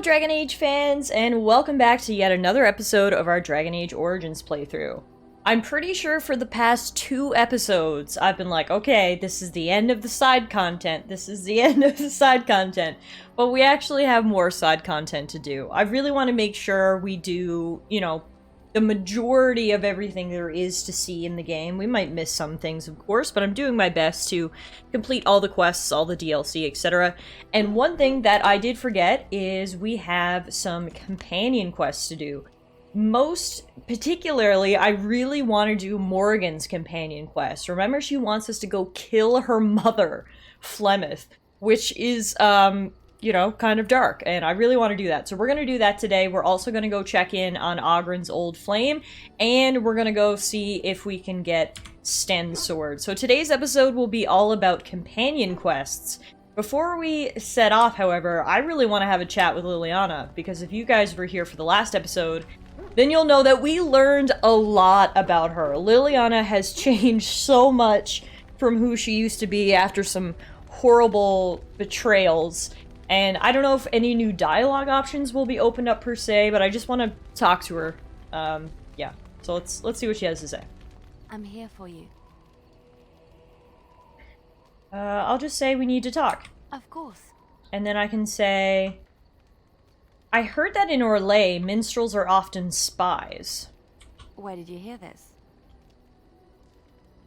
Dragon Age fans, and welcome back to yet another episode of our Dragon Age Origins playthrough. I'm pretty sure for the past 2 episodes, I've been like, okay, this is the end of the side content, but we actually have more side content to do. I really want to make sure we do, the majority of everything there is to see in the game. We might miss some things, of course, but I'm doing my best to complete all the quests, all the DLC, etc. And one thing that I did forget is we have some companion quests to do. Most particularly, I really want to do Morrigan's companion quest. Remember, she wants us to go kill her mother, Flemeth, which is, kind of dark, and I really want to do that. So we're going to do that today. We're also going to go check in on Ogren's old flame, and we're going to go see if we can get Sten's sword. So today's episode will be all about companion quests. Before we set off, however, I really want to have a chat with Liliana, because if you guys were here for the last episode, then you'll know that we learned a lot about her. Liliana has changed so much from who she used to be after some horrible betrayals. And I don't know if any new dialogue options will be opened up per se, but I just want to talk to her. Yeah. So let's see what she has to say. I'm here for you. I'll just say we need to talk. Of course. And then I can say, I heard that in Orlais, minstrels are often spies. Where did you hear this?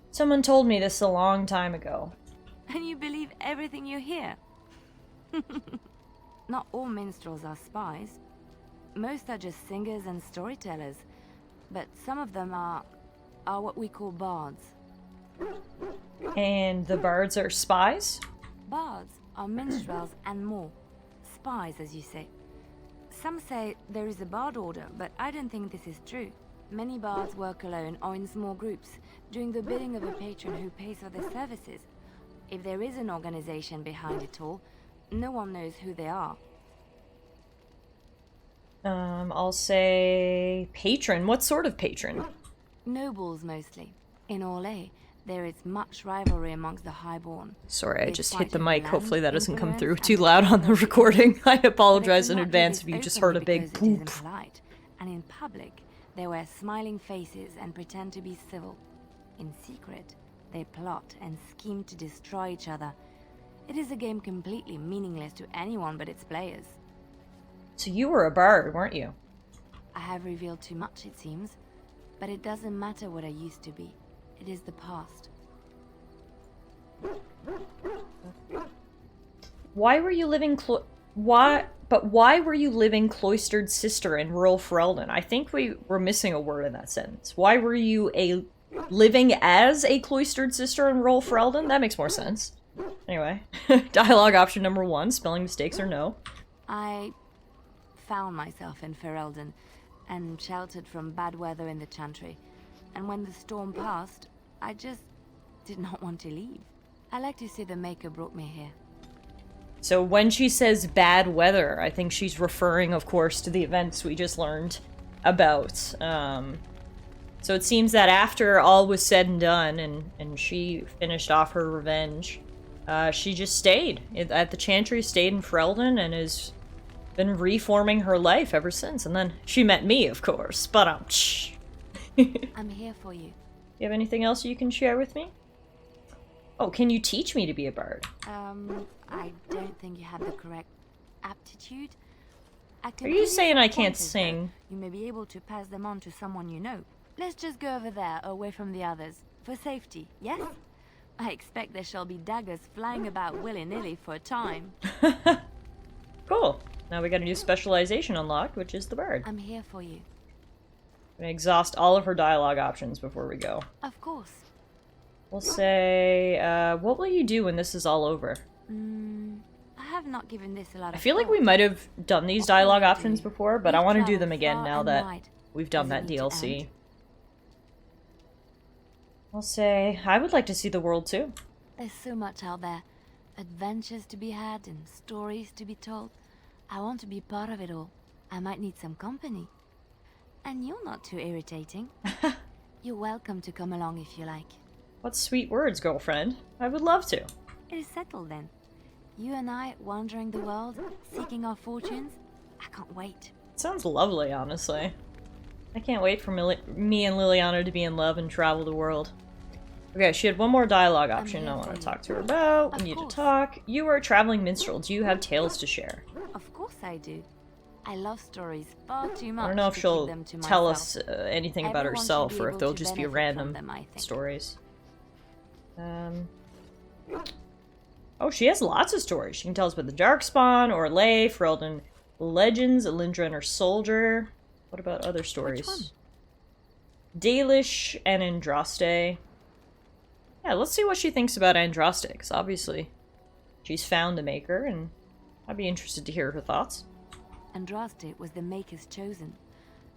Someone told me this a long time ago. And you believe everything you hear? Not all minstrels are spies. Most are just singers and storytellers. But some of them are what we call bards. And the bards are spies? Bards are minstrels and more. Spies, as you say. Some say there is a bard order, but I don't think this is true. Many bards work alone or in small groups, doing the bidding of a patron who pays for their services. If there is an organization behind it all, no one knows who they are. I'll say patron. What sort of patron? Nobles, mostly. In Orlais, there is much rivalry amongst the highborn. Sorry, I just hit the mic. Hopefully that doesn't come through too loud on the recording. I apologize in advance if you just heard a big poop. And in public, they wear smiling faces and pretend to be civil. In secret, they plot and scheme to destroy each other. It is a game completely meaningless to anyone but its players. So you were a bard, weren't you? I have revealed too much, it seems. But it doesn't matter what I used to be. It is the past. Why were you living why were you living cloistered sister in rural Ferelden? I think we were missing a word in that sentence. Why were you living as a cloistered sister in rural Ferelden? That makes more sense. Anyway, dialogue option number 1, spelling mistakes or no. I found myself in Ferelden and sheltered from bad weather in the Chantry. And when the storm passed, I just did not want to leave. I like to say the Maker brought me here. So when she says bad weather, I think she's referring, of course, to the events we just learned about. So it seems that after all was said and done, and she finished off her revenge, she just stayed at the Chantry, stayed in Ferelden, and has been reforming her life ever since. And then she met me, of course, but I'm here for you. You have anything else you can share with me? Oh, can you teach me to be a bard? I don't think you have the correct aptitude. Are you saying I can't sing? You may be able to pass them on to someone you know. Let's just go over there, away from the others. For safety, yes? I expect there shall be daggers flying about willy-nilly for a time. Cool. Now we got a new specialization unlocked, which is the bard. I'm here for you. I'm gonna exhaust all of her dialogue options before we go. Of course. We'll say, what will you do when this is all over? I have not given this a lot of I feel like we might have done these dialogue options before, but I want to do them again now that we've done that DLC. I'll say, I would like to see the world too. There's so much out there. Adventures to be had and stories to be told. I want to be part of it all. I might need some company. And you're not too irritating. You're welcome to come along if you like. What sweet words, girlfriend. I would love to. It is settled then. You and I wandering the world, seeking our fortunes. I can't wait. Sounds lovely, honestly. I can't wait for me and Liliana to be in love and travel the world. Okay, she had one more dialogue option I want to talk to her about. We need to talk. You are a traveling minstrel. Do you have tales to share? Of course I do. I love stories far too much. I don't know if she'll tell us anything about Everyone herself should be or if able they'll to just be benefit random from them, I think. stories. Oh, she has lots of stories. She can tell us about the Darkspawn, Orlais, Ferelden Legends, Alindra and her soldier. What about other stories? Which one? Dalish and Andraste. Yeah, let's see what she thinks about Andraste, because obviously she's found the Maker, and I'd be interested to hear her thoughts. Andraste was the Maker's chosen.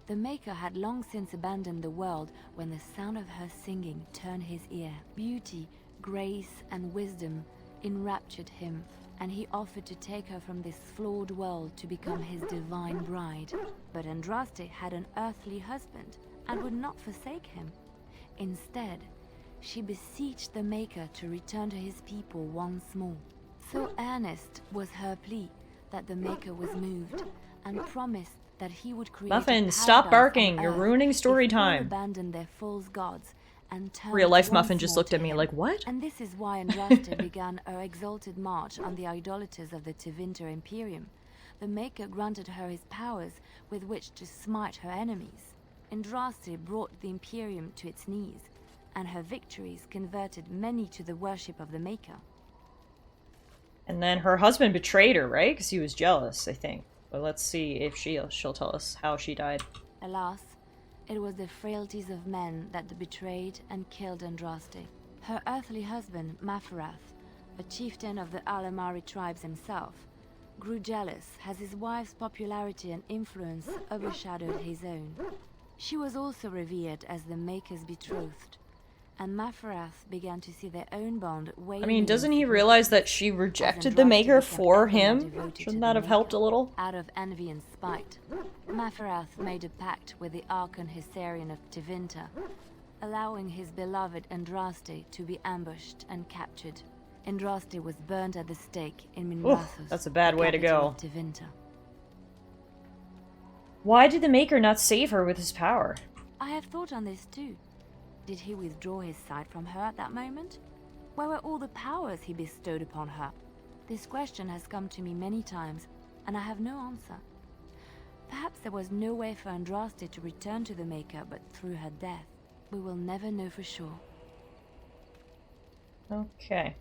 The Maker had long since abandoned the world when the sound of her singing turned his ear. Beauty, grace, and wisdom enraptured him, and he offered to take her from this flawed world to become his divine bride. But Andraste had an earthly husband and would not forsake him. Instead, she beseeched the Maker to return to his people once more. So earnest was her plea that the Maker was moved and promised that he would create Muffin, stop barking! You're ruining story time. Abandoned their false gods and turned Real life once Muffin just more looked to at me him. like, what? And this is why Andraste began her exalted march on the idolaters of the Tevinter Imperium. The Maker granted her his powers with which to smite her enemies. Andraste brought the Imperium to its knees, and her victories converted many to the worship of the Maker. And then her husband betrayed her, right? Because he was jealous, I think. But let's see if she'll tell us how she died. Alas, it was the frailties of men that betrayed and killed Andraste. Her earthly husband, Maferath, a chieftain of the Alamari tribes himself, grew jealous as his wife's popularity and influence overshadowed his own. She was also revered as the Maker's betrothed, and Maferath began to see their own bond waning. I mean, doesn't he realize that she rejected the Maker for him? Shouldn't that have helped a little? Out of envy and spite, Maferath made a pact with the Archon Hyserian of Tevinter, allowing his beloved Andraste to be ambushed and captured. Andraste was burned at the stake in Minrathous. That's a bad way to go. Tevinter. Why did the Maker not save her with his power? I have thought on this too. Did he withdraw his sight from her at that moment? Where were all the powers he bestowed upon her? This question has come to me many times, and I have no answer. Perhaps there was no way for Andraste to return to the Maker but through her death. We will never know for sure. Okay.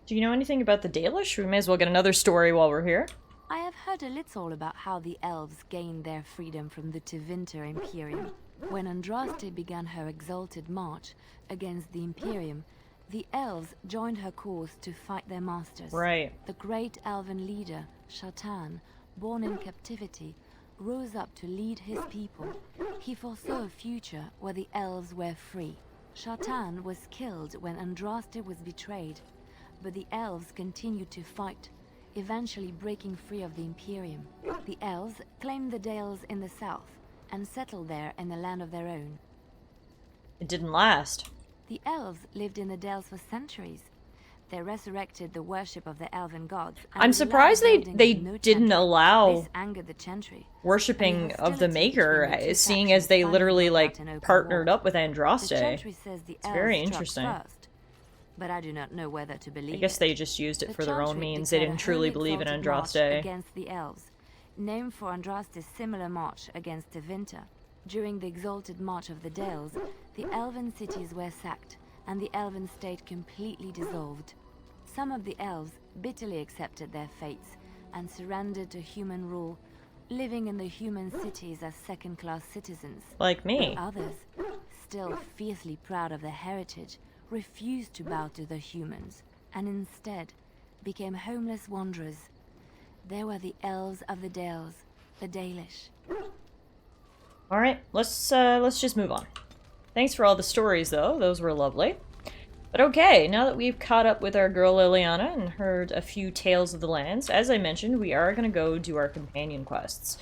Do you know anything about the Dalish? We may as well get another story while we're here. I have heard a little about how the elves gained their freedom from the Tevinter Imperium. When Andraste began her exalted march against the Imperium, the elves joined her cause to fight their masters. Right. The great elven leader, Shatan, born in captivity, rose up to lead his people. He foresaw a future where the elves were free. Shatan was killed when Andraste was betrayed, but the elves continued to fight, eventually breaking free of the Imperium. The elves claimed the Dales in the south and settled there in the land of their own. It didn't last. The elves lived in the Dales for centuries. They resurrected the worship of the elven gods. I'm surprised they didn't allow worshipping of the Maker, seeing as they literally like partnered up with Andraste. It's very interesting. But I do not know whether to believe I guess they just used it for their own means. They didn't truly believe in Andraste. Against the elves, named for Andraste's similar march against Tevinter. During the exalted march of the Dales, the elven cities were sacked, and the elven state completely dissolved. Some of the elves bitterly accepted their fates and surrendered to human rule, living in the human cities as second-class citizens. Like me. Others, still fiercely proud of their heritage, refused to bow to the humans, and instead became homeless wanderers. They were the elves of the Dales, the Dalish. Alright, let's just move on. Thanks for all the stories, though. Those were lovely. But okay, now that we've caught up with our girl Liliana and heard a few tales of the lands, as I mentioned, we are going to go do our companion quests.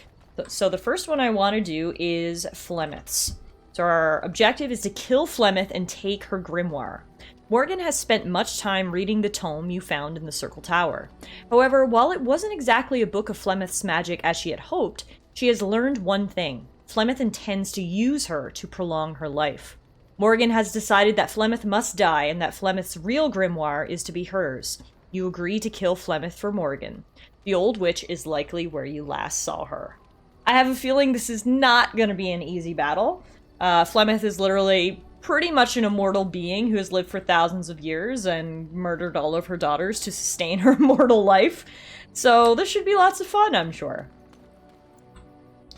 So the first one I want to do is Flemeths. So our objective is to kill Flemeth and take her grimoire. Morrigan has spent much time reading the tome you found in the Circle Tower. However, while it wasn't exactly a book of Flemeth's magic as she had hoped, she has learned one thing. Flemeth intends to use her to prolong her life. Morrigan has decided that Flemeth must die and that Flemeth's real grimoire is to be hers. You agree to kill Flemeth for Morrigan. The old witch is likely where you last saw her. I have a feeling this is not going to be an easy battle. Flemeth is literally pretty much an immortal being who has lived for thousands of years and murdered all of her daughters to sustain her mortal life. So this should be lots of fun, I'm sure.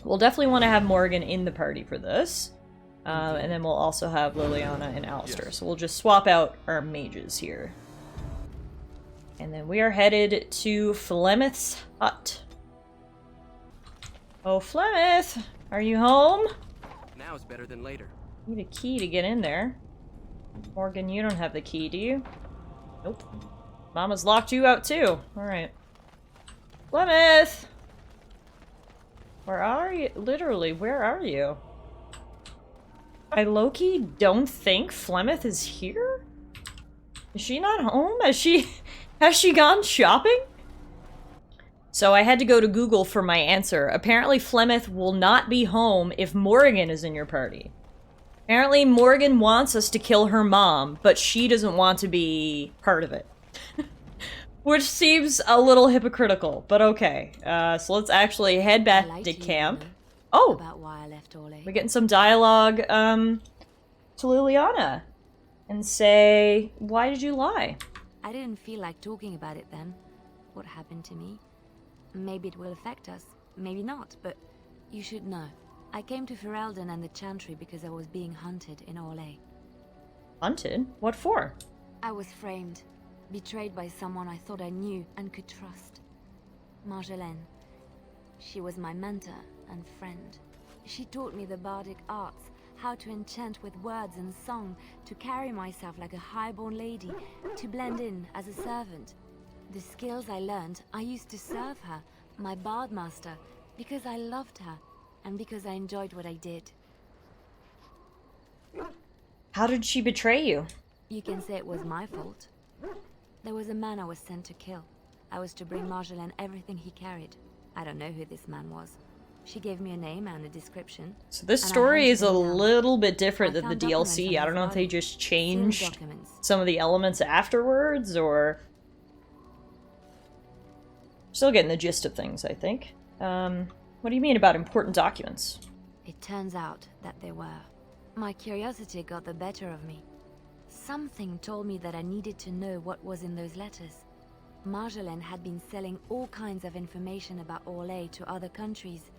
We'll definitely want to have Morrigan in the party for this. And then we'll also have Liliana and Alistair. Yes. So we'll just swap out our mages here. And then we are headed to Flemeth's hut. Oh, Flemeth! Are you home? Now is better than later. Need a key to get in there. Morgan, you don't have the key, do you? Nope. Mama's locked you out too. Alright. Flemeth! Where are you? Literally, where are you? I low-key don't think Flemeth is here? Is she not home? Has she gone shopping? So I had to go to Google for my answer. Apparently Flemeth will not be home if Morrigan is in your party. Apparently Morrigan wants us to kill her mom, but she doesn't want to be part of it. Which seems a little hypocritical, but okay. So let's actually head back to camp. Oh! About why I left Orlais. We're getting some dialogue to Liliana. And say, why did you lie? I didn't feel like talking about it then. What happened to me? Maybe it will affect us, maybe not, but you should know. I came to Ferelden and the Chantry because I was being hunted in Orlais. Hunted? What for? I was framed, betrayed by someone I thought I knew and could trust. Marjolaine. She was my mentor and friend. She taught me the bardic arts, how to enchant with words and song, to carry myself like a highborn lady, to blend in as a servant. The skills I learned, I used to serve her, my bard master, because I loved her, and because I enjoyed what I did. How did she betray you? You can say it was my fault. There was a man I was sent to kill. I was to bring Marjolaine everything he carried. I don't know who this man was. She gave me a name and a description. So this story is a little bit different than the DLC. I don't know if they just changed some of the elements afterwards, or... Still getting the gist of things, I think. What do you mean about important documents? It turns out that they were. My curiosity got the better of me. Something told me that I needed to know what was in those letters. Marjolaine had been selling all kinds of information about Orlais to other countries,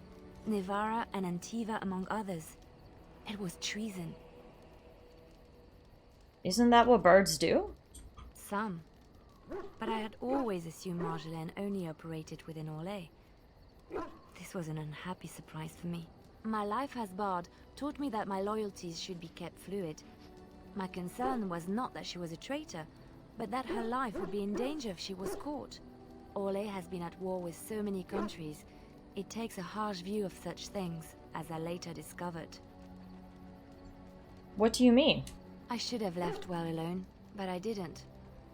Nevara and Antiva among others. It was treason. Isn't that what bards do? Some. But I had always assumed Marjolaine only operated within Orlais. This was an unhappy surprise for me. My life as bard taught me that my loyalties should be kept fluid. My concern was not that she was a traitor, but that her life would be in danger if she was caught. Orlais has been at war with so many countries. It takes a harsh view of such things, as I later discovered. What do you mean? I should have left well alone, but I didn't.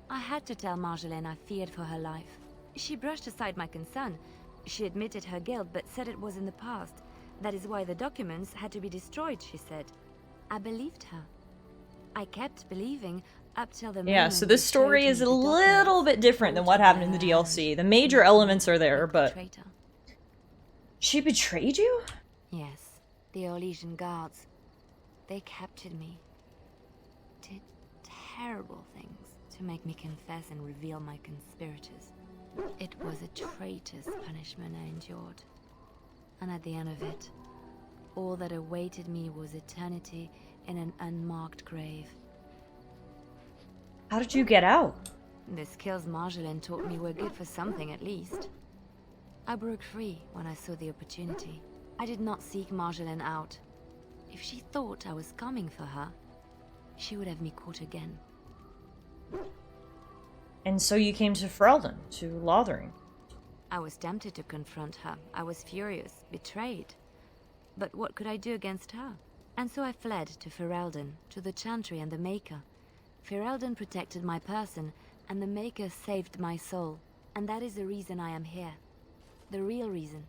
I had to tell Marjolaine I feared for her life. She brushed aside my concern. She admitted her guilt, but said it was in the past. That is why the documents had to be destroyed, she said. I believed her. I kept believing up till the moment. Yeah, so this story is a little bit different than what happened in the DLC. The major elements are there, but... She betrayed you? Yes, the Orlesian guards. They captured me. Did terrible things to make me confess and reveal my conspirators. It was a traitor's punishment I endured. And at the end of it, all that awaited me was eternity in an unmarked grave. How did you get out? The skills Marjolaine taught me were good for something at least. I broke free when I saw the opportunity. I did not seek Marjolaine out. If she thought I was coming for her, she would have me caught again. And so you came to Ferelden, to Lothering. I was tempted to confront her. I was furious, betrayed. But what could I do against her? And so I fled to Ferelden, to the Chantry and the Maker. Ferelden protected my person, and the Maker saved my soul. And that is the reason I am here. The real reason.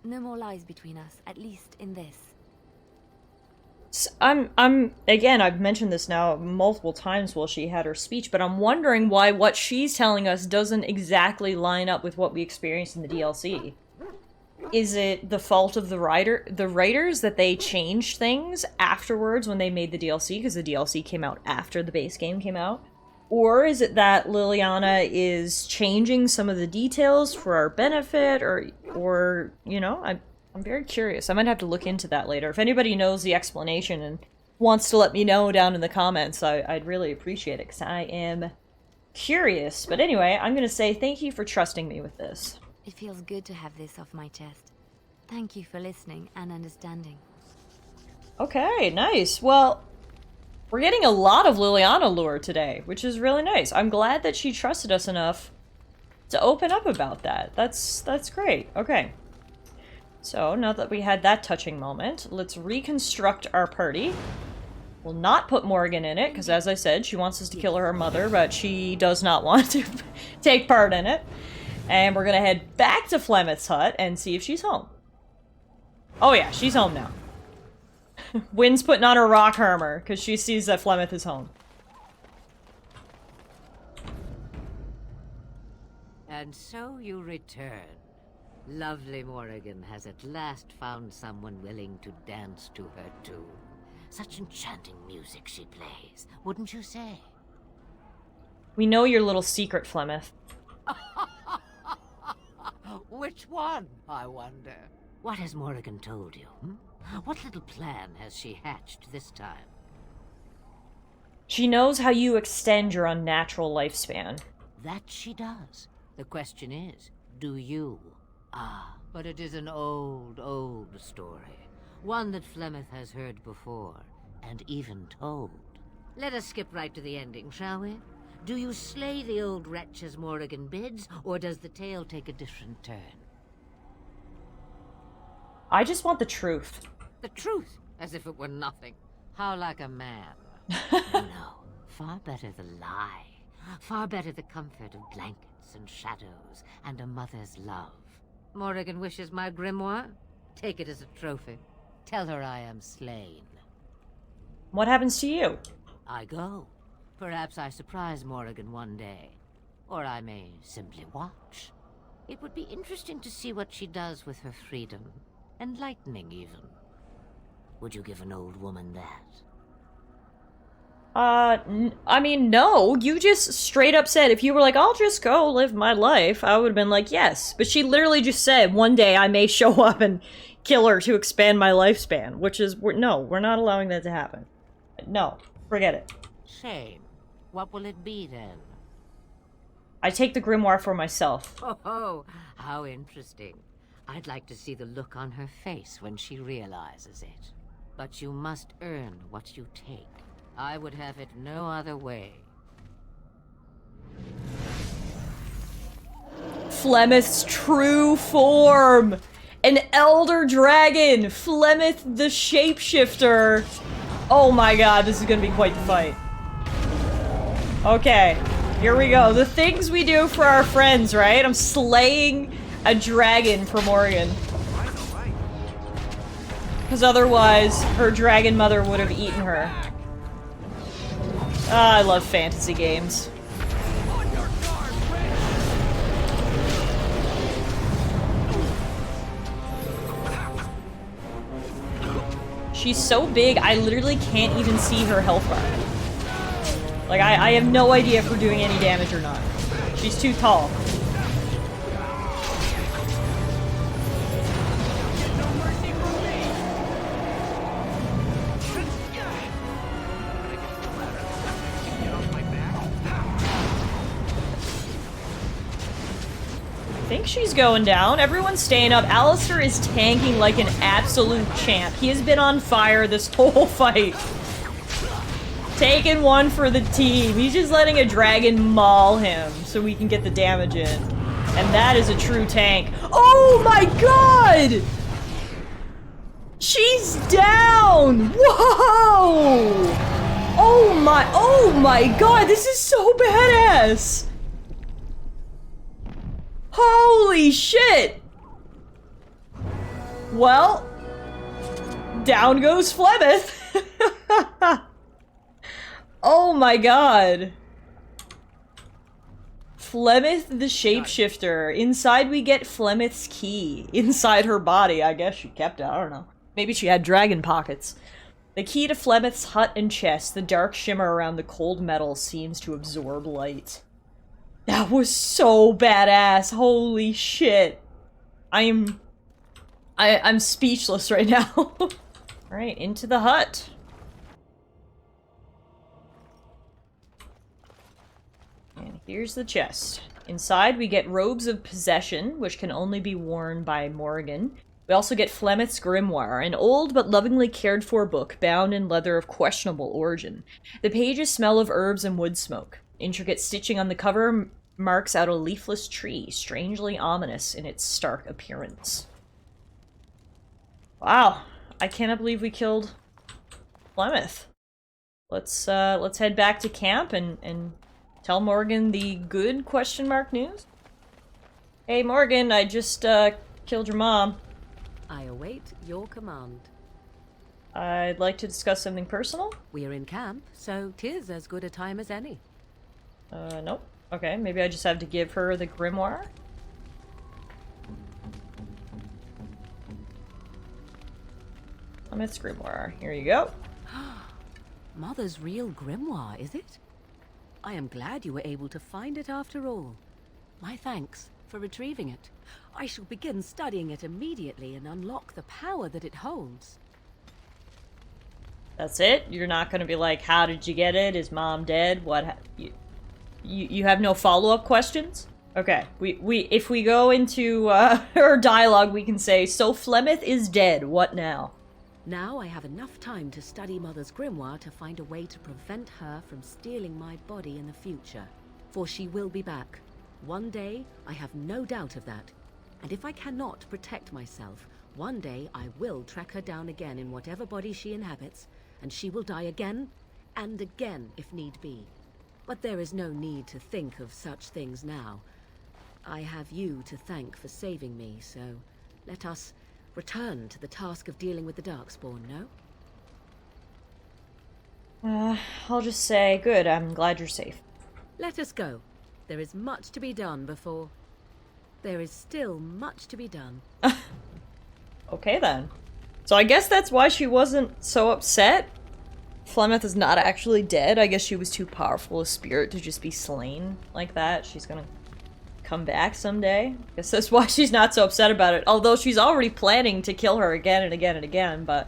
No more lies between us, at least in this. Again, I've mentioned this now multiple times while she had her speech, but I'm wondering why what she's telling us doesn't exactly line up with what we experienced in the DLC. Is it the fault of the writers that they changed things afterwards when they made the DLC, because the DLC came out after the base game came out? Or is it that Liliana is changing some of the details for our benefit, or you know, I'm very curious. I might have to look into that later. If anybody knows the explanation and wants to let me know down in the comments, I'd really appreciate it, because I am curious. But anyway, I'm going to say thank you for trusting me with this. It feels good to have this off my chest. Thank you for listening and understanding. Okay, nice. Well, we're getting a lot of Liliana lore today, which is really nice. I'm glad that she trusted us enough to open up about that. That's great. Okay. So, now that we had that touching moment, let's reconstruct our party. We'll not put Morrigan in it, because as I said, she wants us to kill her mother, but she does not want to take part in it. And we're gonna head back to Flemeth's hut and see if she's home. Oh yeah, she's home now. Wynn's putting on her rock armor, because she sees that Flemeth is home. And so you return. Lovely Morrigan has at last found someone willing to dance to her tune. Such enchanting music she plays, wouldn't you say? We know your little secret, Flemeth. Which one, I wonder? What has Morrigan told you? What little plan has she hatched this time? She knows how you extend your unnatural lifespan. That she does. The question is, do you? Ah, but it is an old, old story. One that Flemeth has heard before, and even told. Let us skip right to the ending, shall we? Do you slay the old wretch as Morrigan bids, or does the tale take a different turn? I just want the truth. The truth, as if it were nothing. How like a man. No, far better the lie. Far better the comfort of blankets and shadows and a mother's love. Morrigan wishes my grimoire? Take it as a trophy. Tell her I am slain. What happens to you? I go. Perhaps I surprise Morrigan one day. Or I may simply watch. It would be interesting to see what she does with her freedom. Enlightening, even. Would you give an old woman that? I mean, no. You just straight up said, if you were like, I'll just go live my life, I would have been like, yes. But she literally just said, one day I may show up and kill her to expand my lifespan, which is, no, we're not allowing that to happen. No, forget it. Shame. What will it be, then? I take the grimoire for myself. Oh, how interesting. I'd like to see the look on her face when she realizes it. But you must earn what you take. I would have it no other way. Flemeth's true form! An elder dragon! Flemeth the shapeshifter! Oh my god, this is gonna be quite the fight. Okay, here we go. The things we do for our friends, right? I'm slaying a dragon for Morrigan. Because otherwise, her dragon mother would have eaten her. Ah, I love fantasy games. She's so big, I literally can't even see her health bar. Like, I have no idea if we're doing any damage or not. She's too tall. I think she's going down. Everyone's staying up. Alistair is tanking like an absolute champ. He has been on fire this whole fight. Taking one for the team. He's just letting a dragon maul him so we can get the damage in. And that is a true tank. Oh my god! She's down! Whoa! Oh my god, this is so badass! Holy shit! Well, down goes Flemeth. Oh my god. Flemeth the shapeshifter. Inside we get Flemeth's key. Inside her body. I guess she kept it. I don't know. Maybe she had dragon pockets. The key to Flemeth's hut and chest. The dark shimmer around the cold metal seems to absorb light. That was so badass. Holy shit. I'm speechless right now. Alright, into the hut. And here's the chest. Inside we get robes of possession, which can only be worn by Morrigan. We also get Flemeth's grimoire, an old but lovingly cared for book bound in leather of questionable origin. The pages smell of herbs and wood smoke. Intricate stitching on the cover marks out a leafless tree, strangely ominous in its stark appearance. Wow, I cannot believe we killed Flemeth. Let's head back to camp and tell Morrigan the good question mark news. Hey Morrigan, I just killed your mom. I await your command. I'd like to discuss something personal. We are in camp, so 'tis as good a time as any. Nope. Okay, maybe I just have to give her the grimoire. Flemeth's grimoire. Here you go. Mother's real grimoire, is it? I am glad you were able to find it after all. My thanks for retrieving it. I shall begin studying it immediately and unlock the power that it holds. That's it? You're not gonna be like, how did you get it? Is mom dead? What you have no follow-up questions? Okay, if we go into her dialogue, we can say, so Flemeth is dead, what now? Now I have enough time to study Mother's grimoire to find a way to prevent her from stealing my body in the future. For she will be back. One day, I have no doubt of that. And if I cannot protect myself, one day I will track her down again in whatever body she inhabits, and she will die again and again if need be. But there is no need to think of such things now. I have you to thank for saving me, so let us return to the task of dealing with the Darkspawn, no? I'll just say, good, I'm glad you're safe. Let us go. There is much to be done before... There is still much to be done. Okay then. So I guess that's why she wasn't so upset. Flemeth is not actually dead. I guess she was too powerful a spirit to just be slain like that. She's gonna come back someday. I guess that's why she's not so upset about it. Although she's already planning to kill her again and again and again, but...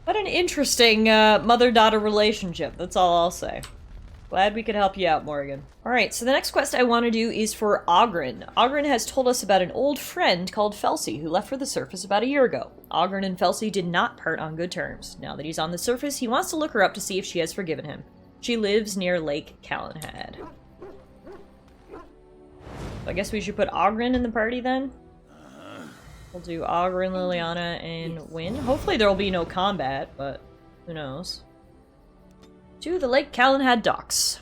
What an interesting mother-daughter relationship, that's all I'll say. Glad we could help you out, Morrigan. Alright, so the next quest I want to do is for Ogren. Ogren has told us about an old friend called Felsi who left for the surface about a year ago. Ogren and Felsi did not part on good terms. Now that he's on the surface, he wants to look her up to see if she has forgiven him. She lives near Lake Calenhad. I guess we should put Ogren in the party then? We'll do Ogren, Liliana, and Wynn. Hopefully there will be no combat, but who knows. To the Lake Calenhad docks.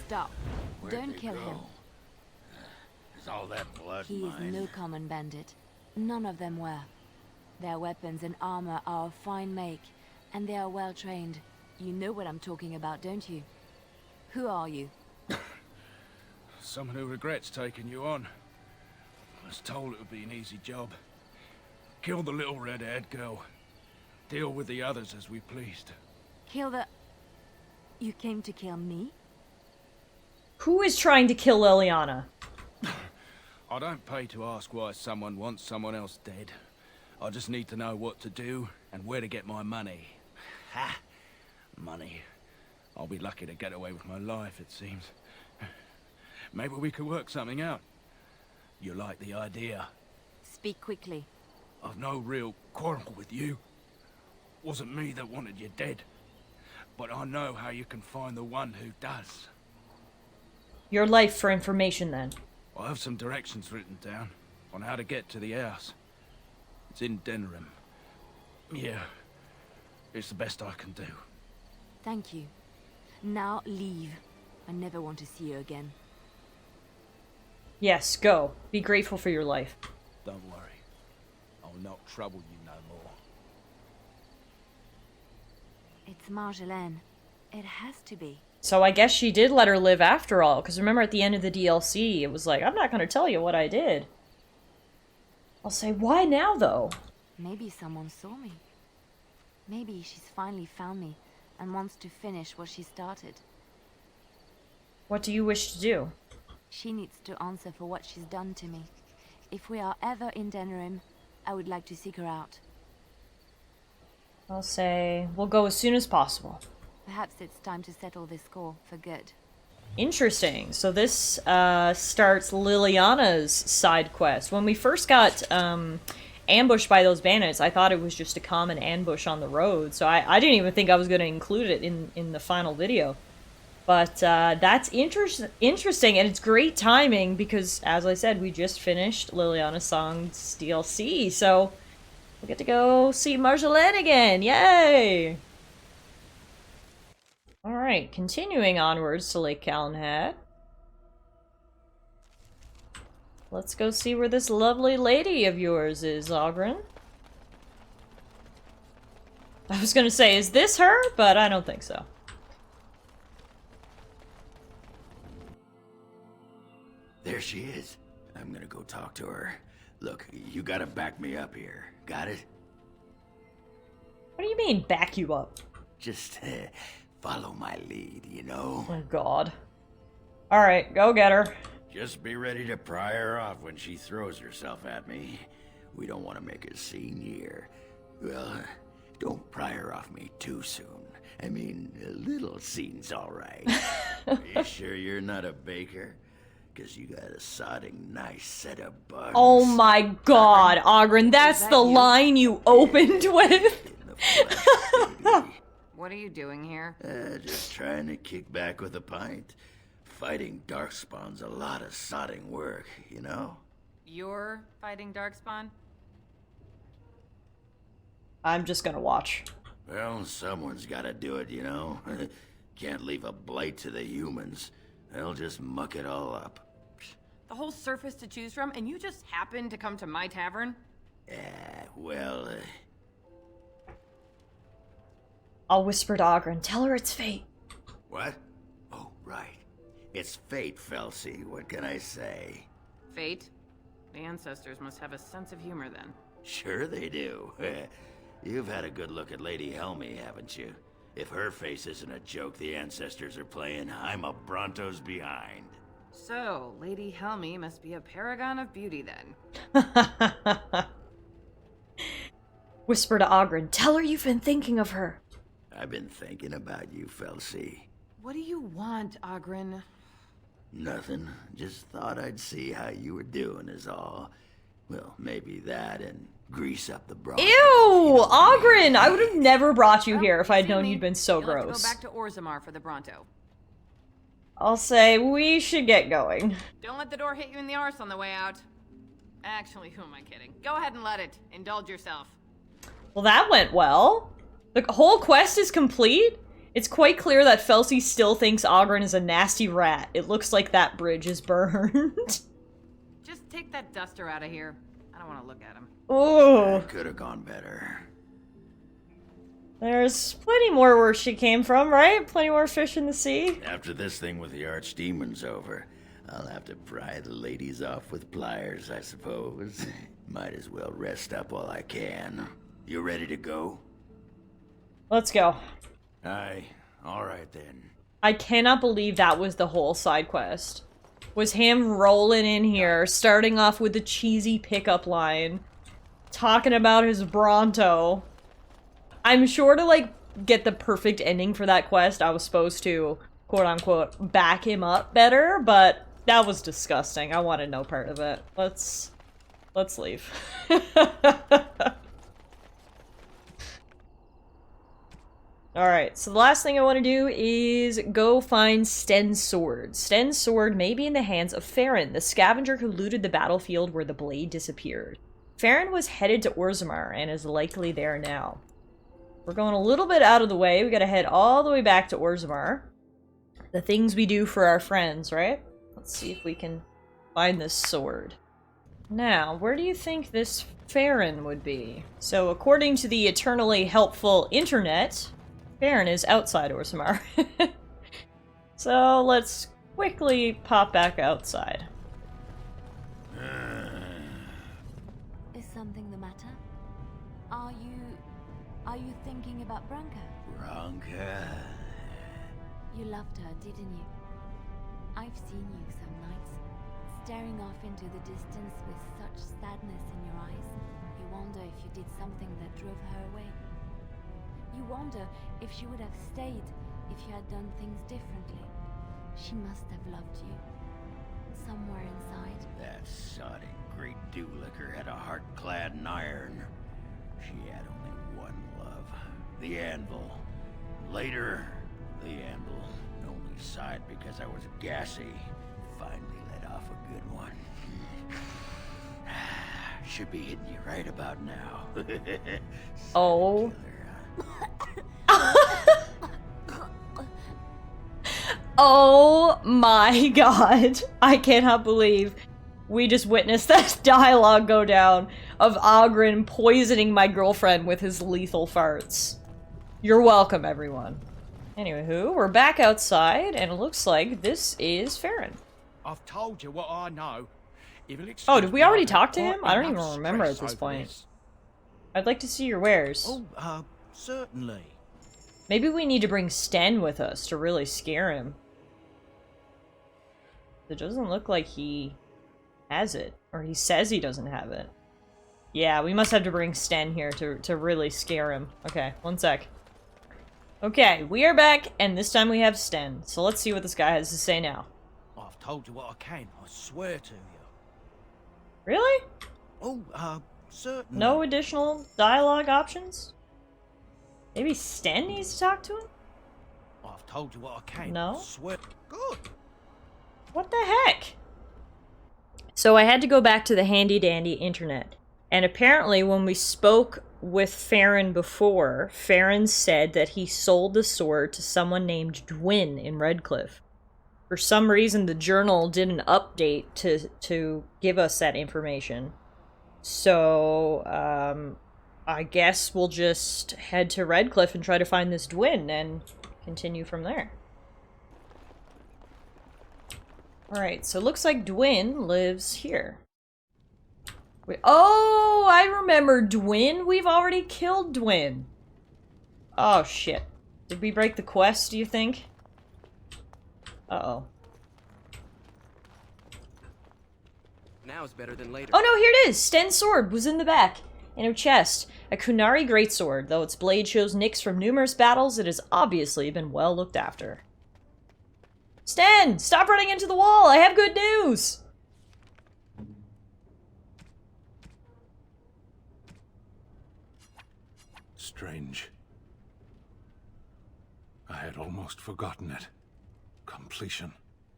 Stop. Don't kill him. Is all that blood He is mine? no common bandit. None of them were. Their weapons and armor are of fine make, and they are well trained. You know what I'm talking about, don't you? Who are you? someone who regrets taking you on. I was told it would be an easy job. Kill the little red-haired girl. Deal with the others as we pleased. Kill the... You came to kill me? Who is trying to kill Liliana? I don't pay to ask why someone wants someone else dead. I just need to know what to do and where to get my money. Ha! Money. I'll be lucky to get away with my life, it seems. Maybe we could work something out. You like the idea? Speak quickly. I've no real quarrel with you. Wasn't me that wanted you dead. But I know how you can find the one who does. Your life for information, then. I have some directions written down on how to get to the house. It's in Denham. Yeah, it's the best I can do. Thank you. Now leave. I never want to see you again. Yes, go. Be grateful for your life. Don't worry. I'll not trouble you no more. It's Marjolaine. It has to be. So I guess she did let her live after all, because remember at the end of the DLC, it was like, I'm not going to tell you what I did. I'll say, why now, though? Maybe someone saw me. Maybe she's finally found me and wants to finish what she started. What do you wish to do? She needs to answer for what she's done to me. If we are ever in Denham, I would like to seek her out. I'll say, we'll go as soon as possible. Perhaps it's time to settle this score for good. Interesting. So this starts Liliana's side quest. When we first got ambushed by those bandits, I thought it was just a common ambush on the road. So I didn't even think I was going to include it in the final video. But that's interesting, and it's great timing because, as I said, we just finished Liliana Song's DLC. So we get to go see Marjolaine again. Yay! Alright, continuing onwards to Lake Calenhad. Let's go see where this lovely lady of yours is, Ogren. I was gonna say, is this her? But I don't think so. There she is. I'm gonna go talk to her. Look, you gotta back me up here. Got it? What do you mean, back you up? Just follow my lead, you know? Oh god. Alright, go get her. Just be ready to pry her off when she throws herself at me. We don't want to make a scene here. Well, don't pry her off me too soon. I mean, a little scene's alright. Are you sure you're not a baker? Because you got a sodding nice set of buns. Oh my god, Ogren, that's the line you opened with? In the flesh, baby. What are you doing here? Just trying to kick back with a pint. Fighting darkspawn's a lot of sodding work, you know? You're fighting Darkspawn? I'm just gonna watch. Well, someone's gotta do it, you know? Can't leave a blight to the humans. They'll just muck it all up. The whole surface to choose from, and you just happened to come to my tavern? Well, I'll whisper to Ogren, tell her it's fate. What? Oh, right. It's fate, Felsi. What can I say? Fate? The ancestors must have a sense of humor then. Sure they do. You've had a good look at Lady Helmy, haven't you? If her face isn't a joke the ancestors are playing, I'm a Bronto's behind. So, Lady Helmy must be a paragon of beauty then. Whisper to Ogren, tell her you've been thinking of her. I've been thinking about you, Felsi. What do you want, Ogren? Nothing. Just thought I'd see how you were doing is all. Well, maybe that and grease up the Bronto. Ew! Ogren! I would have never brought you here if I'd see known me. you'd been so You'll have to gross. go back to Orzammar for the Bronto. I'll say we should get going. Don't let the door hit you in the arse on the way out. Actually, who am I kidding? Go ahead and let it. Indulge yourself. Well, that went well. The whole quest is complete. It's quite clear that Felsi still thinks Ogren is a nasty rat. It looks like that bridge is burned. Just take that duster out of here. I don't want to look at him. Oh, Could have gone better. there's plenty more where she came from, right? Plenty more fish in the sea. After this thing with the archdemons over, I'll have to pry the ladies off with pliers, I suppose. Might as well rest up while I can. You ready to go? Let's go. Aye. Alright then. I cannot believe that was the whole side quest. Was him rolling in here, starting off with the cheesy pickup line, talking about his Bronto. I'm sure to, like, get the perfect ending for that quest, I was supposed to, quote-unquote, back him up better, but that was disgusting. I wanted no part of it. Let's leave. Alright, so the last thing I want to do is go find Sten's sword. Sten's sword may be in the hands of Farron, the scavenger who looted the battlefield where the blade disappeared. Farron was headed to Orzammar and is likely there now. We're going a little bit out of the way. We gotta head all the way back to Orzammar. The things we do for our friends, right? Let's see if we can find this sword. Now, where do you think this Farron would be? So, according to the eternally helpful internet, Farron is outside Orzammar. So, let's quickly pop back outside. Is something the matter? Are you thinking about Branka? Branka. You loved her, didn't you? I've seen you some nights, staring off into the distance with such sadness in your eyes. You wonder if you did something that drove her away. You wonder if she would have stayed if you had done things differently. She must have loved you. Somewhere inside. That sodding great dew-licker had a heart clad in iron. She had only one love. The anvil. Later, the anvil only sighed because I was gassy. Finally let off a good one. Should be hitting you right about now. Oh. Oh my god. I cannot believe we just witnessed that dialogue go down of Ogren poisoning my girlfriend with his lethal farts. You're welcome, everyone. Anywho, we're back outside, and it looks like this is Farron. I've told you what I know. Oh, did we already talk to him? I don't even remember at this point. I'd like to see your wares. Oh, certainly. Maybe we need to bring Sten with us to really scare him. It doesn't look like he has it. Or he says he doesn't have it. Yeah, we must have to bring Sten here to really scare him. Okay, one sec. Okay, we are back, and this time we have Sten. So let's see what this guy has to say now. I've told you what I can, I swear to you. Really? Oh, certainly. No additional dialogue options? Maybe Sten needs to talk to him? I've told you what I can. No? I swear. Good. What the heck? So I had to go back to the handy-dandy internet. And apparently when we spoke with Farron before, Farron said that he sold the sword to someone named Dwin in Redcliffe. For some reason, the journal didn't update to give us that information. So, I guess we'll just head to Redcliffe and try to find this Dwin and continue from there. Alright, so it looks like Dwin lives here. Wait, oh, I remember Dwin. We've already killed Dwin. Oh, shit. Did we break the quest, do you think? Uh-oh. Now is better than later. Oh no, here it is! Sten's sword was in the back. In her chest. A Kunari greatsword. Though its blade shows nicks from numerous battles, it has obviously been well looked after. Sten! Stop running into the wall! I have good news! Strange. I had almost forgotten it. Completion.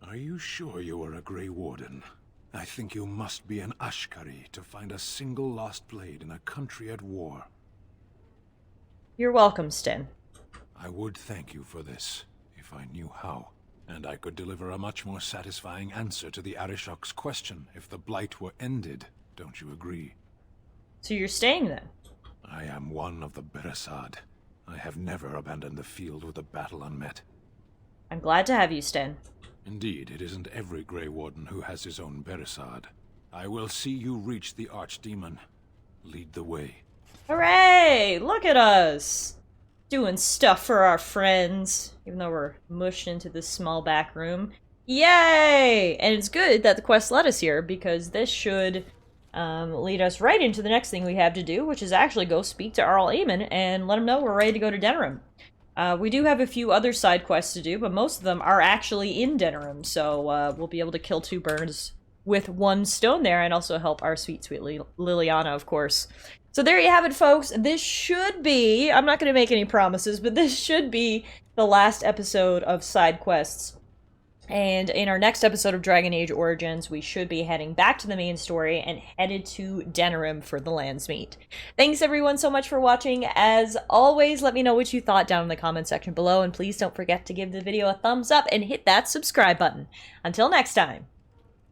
Are you sure you are a Grey Warden? I think you must be an Ashkari to find a single lost blade in a country at war. You're welcome, Sten. I would thank you for this, if I knew how. And I could deliver a much more satisfying answer to the Arishok's question if the Blight were ended. Don't you agree? So you're staying then? I am one of the Beresad. I have never abandoned the field with a battle unmet. I'm glad to have you, Sten. Indeed, it isn't every Grey Warden who has his own Beresard. I will see you reach the Archdemon. Lead the way. Hooray! Look at us! Doing stuff for our friends, even though we're mushed into this small back room. Yay! And it's good that the quest led us here, because this should lead us right into the next thing we have to do, which is actually go speak to Arl Eamon and let him know we're ready to go to Denerim. We do have a few other side quests to do, but most of them are actually in Denerim, so we'll be able to kill two birds with one stone there, and also help our sweet, sweet Liliana, of course. So there you have it, folks. This should be, I'm not going to make any promises, but this should be the last episode of side quests. And in our next episode of Dragon Age Origins, we should be heading back to the main story and headed to Denerim for the Landsmeet. Thanks everyone so much for watching. As always, let me know what you thought down in the comment section below, and please don't forget to give the video a thumbs up and hit that subscribe button. Until next time.